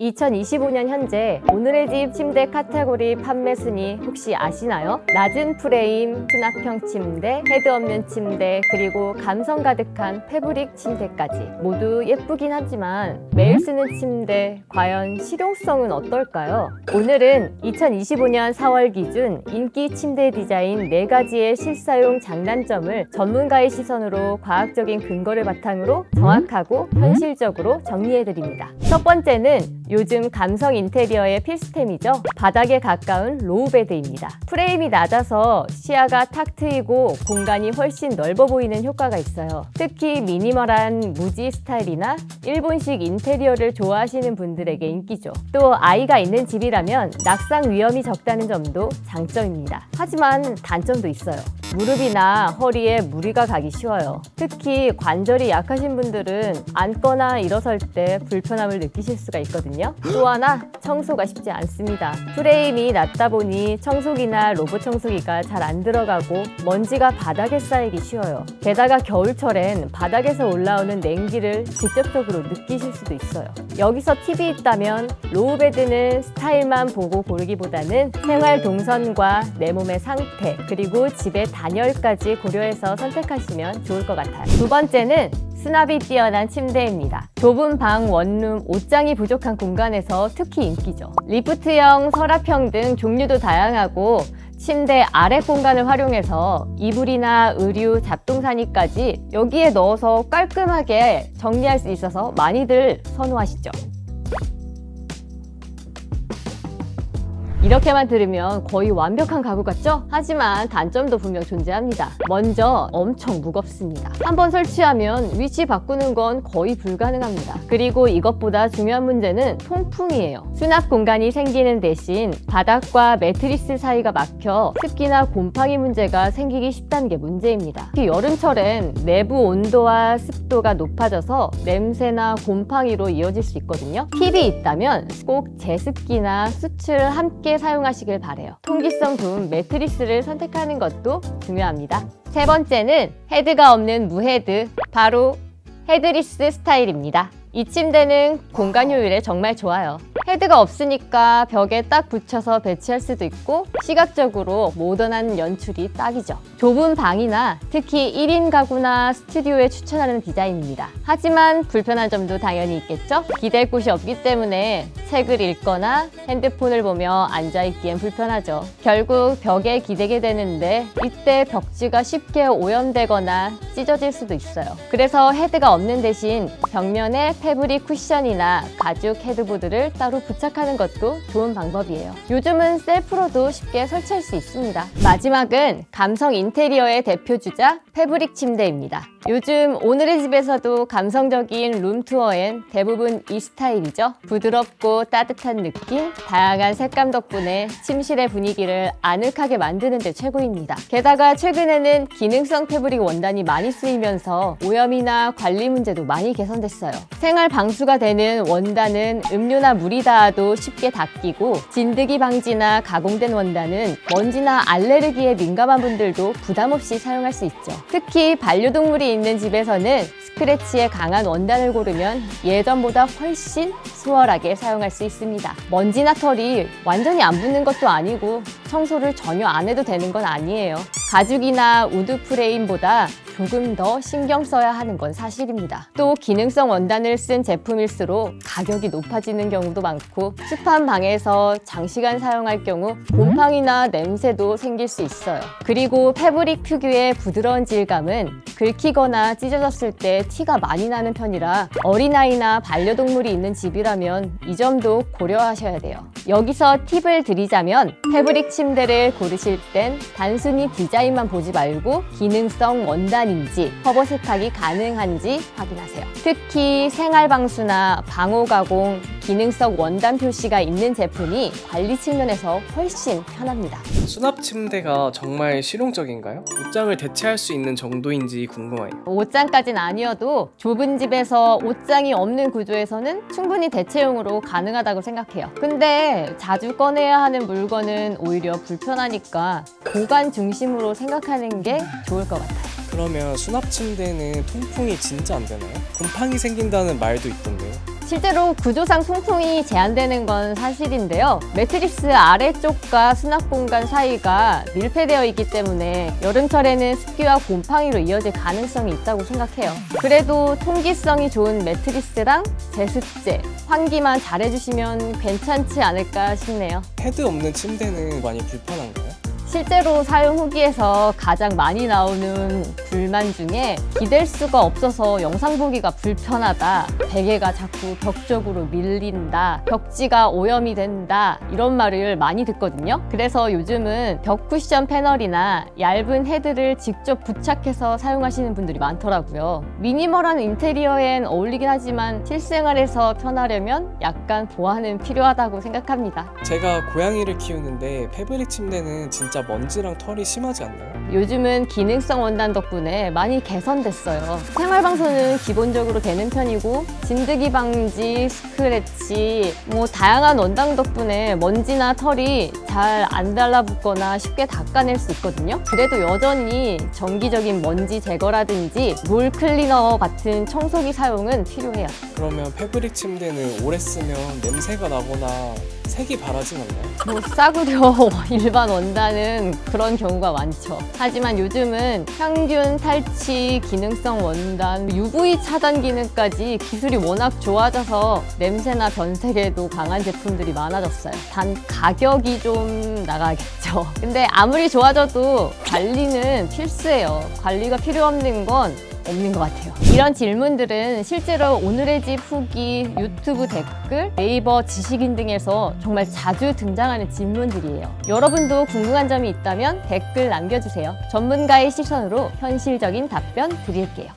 2025년 현재 오늘의 집 침대 카테고리 판매 순위 혹시 아시나요? 낮은 프레임, 수납형 침대, 헤드 없는 침대, 그리고 감성 가득한 패브릭 침대까지 모두 예쁘긴 하지만 매일 쓰는 침대 과연 실용성은 어떨까요? 오늘은 2025년 4월 기준 인기 침대 디자인 4가지의 실사용 장단점을 전문가의 시선으로 과학적인 근거를 바탕으로 정확하고 현실적으로 정리해드립니다. 첫 번째는 요즘 감성 인테리어의 필수템이죠. 바닥에 가까운 로우베드입니다. 프레임이 낮아서 시야가 탁 트이고 공간이 훨씬 넓어 보이는 효과가 있어요. 특히 미니멀한 무지 스타일이나 일본식 인테리어를 좋아하시는 분들에게 인기죠. 또 아이가 있는 집이라면 낙상 위험이 적다는 점도 장점입니다. 하지만 단점도 있어요. 무릎이나 허리에 무리가 가기 쉬워요. 특히 관절이 약하신 분들은 앉거나 일어설 때 불편함을 느끼실 수가 있거든요. 또 하나, 청소가 쉽지 않습니다. 프레임이 낮다 보니 청소기나 로봇 청소기가 잘 안 들어가고 먼지가 바닥에 쌓이기 쉬워요. 게다가 겨울철엔 바닥에서 올라오는 냉기를 직접적으로 느끼실 수도 있어요. 여기서 팁이 있다면 로우베드는 스타일만 보고 고르기보다는 생활 동선과 내 몸의 상태, 그리고 집의 단열까지 고려해서 선택하시면 좋을 것 같아요. 두 번째는 수납이 뛰어난 침대입니다. 좁은 방, 원룸, 옷장이 부족한 공간에서 특히 인기죠. 리프트형, 서랍형 등 종류도 다양하고 침대 아래 공간을 활용해서 이불이나 의류, 잡동사니까지 여기에 넣어서 깔끔하게 정리할 수 있어서 많이들 선호하시죠. 이렇게만 들으면 거의 완벽한 가구 같죠? 하지만 단점도 분명 존재합니다. 먼저 엄청 무겁습니다. 한번 설치하면 위치 바꾸는 건 거의 불가능합니다. 그리고 이것보다 중요한 문제는 통풍이에요. 수납 공간이 생기는 대신 바닥과 매트리스 사이가 막혀 습기나 곰팡이 문제가 생기기 쉽다는 게 문제입니다. 특히 여름철엔 내부 온도와 습도가 높아져서 냄새나 곰팡이로 이어질 수 있거든요. 팁이 있다면 꼭 제습기나 수치를 함께 사용하시길 바래요. 통기성 좋은 매트리스를 선택하는 것도 중요합니다. 세 번째는 헤드가 없는 무헤드, 바로 헤드리스 스타일입니다. 이 침대는 공간 효율에 정말 좋아요. 헤드가 없으니까 벽에 딱 붙여서 배치할 수도 있고 시각적으로 모던한 연출이 딱이죠. 좁은 방이나 특히 1인 가구나 스튜디오에 추천하는 디자인입니다. 하지만 불편한 점도 당연히 있겠죠? 기댈 곳이 없기 때문에 책을 읽거나 핸드폰을 보며 앉아있기엔 불편하죠. 결국 벽에 기대게 되는데 이때 벽지가 쉽게 오염되거나 찢어질 수도 있어요. 그래서 헤드가 없는 대신 벽면에 패브릭 쿠션이나 가죽 헤드보드를 따로 부착하는 것도 좋은 방법이에요. 요즘은 셀프로도 쉽게 설치할 수 있습니다. 마지막은 감성 인테리어의 대표주자 패브릭 침대입니다. 요즘 오늘의 집에서도 감성적인 룸투어엔 대부분 이 스타일이죠. 부드럽고 따뜻한 느낌, 다양한 색감 덕분에 침실의 분위기를 아늑하게 만드는 데 최고입니다. 게다가 최근에는 기능성 패브릭 원단이 많이 쓰이면서 오염이나 관리 문제도 많이 개선됐어요. 생활 방수가 되는 원단은 음료나 물이 닿아도 쉽게 닦이고, 진드기 방지나 가공된 원단은 먼지나 알레르기에 민감한 분들도 부담 없이 사용할 수 있죠. 특히 반려동물이 있는 집에서는 스크래치에 강한 원단을 고르면 예전보다 훨씬 수월하게 사용할 수 있습니다. 먼지나 털이 완전히 안 붙는 것도 아니고 청소를 전혀 안 해도 되는 건 아니에요. 가죽이나 우드 프레임보다 조금 더 신경 써야 하는 건 사실입니다. 또 기능성 원단을 쓴 제품일수록 가격이 높아지는 경우도 많고 습한 방에서 장시간 사용할 경우 곰팡이나 냄새도 생길 수 있어요. 그리고 패브릭 특유의 부드러운 질감은 긁히거나 찢어졌을 때 티가 많이 나는 편이라 어린아이나 반려동물이 있는 집이라면 이 점도 고려하셔야 돼요. 여기서 팁을 드리자면 패브릭 침대를 고르실 땐 단순히 디자인만 보지 말고 기능성 원단인지 커버 세탁이 가능한지 확인하세요. 특히 생활방수나 방호가공, 기능성 원단 표시가 있는 제품이 관리 측면에서 훨씬 편합니다. 수납 침대가 정말 실용적인가요? 옷장을 대체할 수 있는 정도인지 궁금해요. 옷장까지는 아니어도 좁은 집에서 옷장이 없는 구조에서는 충분히 대체용으로 가능하다고 생각해요. 근데 자주 꺼내야 하는 물건은 오히려 불편하니까 보관 중심으로 생각하는 게 좋을 것 같아요. 그러면 수납 침대는 통풍이 진짜 안 되나요? 곰팡이 생긴다는 말도 있던데요. 실제로 구조상 통풍이 제한되는 건 사실인데요. 매트리스 아래쪽과 수납 공간 사이가 밀폐되어 있기 때문에 여름철에는 습기와 곰팡이로 이어질 가능성이 있다고 생각해요. 그래도 통기성이 좋은 매트리스랑 제습제, 환기만 잘해주시면 괜찮지 않을까 싶네요. 헤드 없는 침대는 많이 불편한가요? 실제로 사용 후기에서 가장 많이 나오는 불만 중에 기댈 수가 없어서 영상 보기가 불편하다, 베개가 자꾸 벽 쪽으로 밀린다, 벽지가 오염이 된다 이런 말을 많이 듣거든요. 그래서 요즘은 벽 쿠션 패널이나 얇은 헤드를 직접 부착해서 사용하시는 분들이 많더라고요. 미니멀한 인테리어엔 어울리긴 하지만 실생활에서 편하려면 약간 보완은 필요하다고 생각합니다. 제가 고양이를 키우는데 패브릭 침대는 진짜 먼지랑 털이 심하지 않나요? 요즘은 기능성 원단 덕분에 많이 개선됐어요. 생활방선은 기본적으로 되는 편이고 진드기 방지, 스크래치, 다양한 원단 덕분에 먼지나 털이 잘 안 달라붙거나 쉽게 닦아낼 수 있거든요. 그래도 여전히 정기적인 먼지 제거라든지 물 클리너 같은 청소기 사용은 필요해요. 그러면 패브릭 침대는 오래 쓰면 냄새가 나거나 색이 바라진 않나요? 싸구려 일반 원단은 그런 경우가 많죠. 하지만 요즘은 향균 탈취 기능성 원단, UV 차단 기능까지 기술이 워낙 좋아져서 냄새나 변색에도 강한 제품들이 많아졌어요. 단 가격이 좀 나가겠죠. 근데 아무리 좋아져도 관리는 필수예요. 관리가 필요 없는 건 없는 것 같아요. 이런 질문들은 실제로 오늘의 집 후기, 유튜브 댓글, 네이버 지식인 등에서 정말 자주 등장하는 질문들이에요. 여러분도 궁금한 점이 있다면 댓글 남겨주세요. 전문가의 시선으로 현실적인 답변 드릴게요.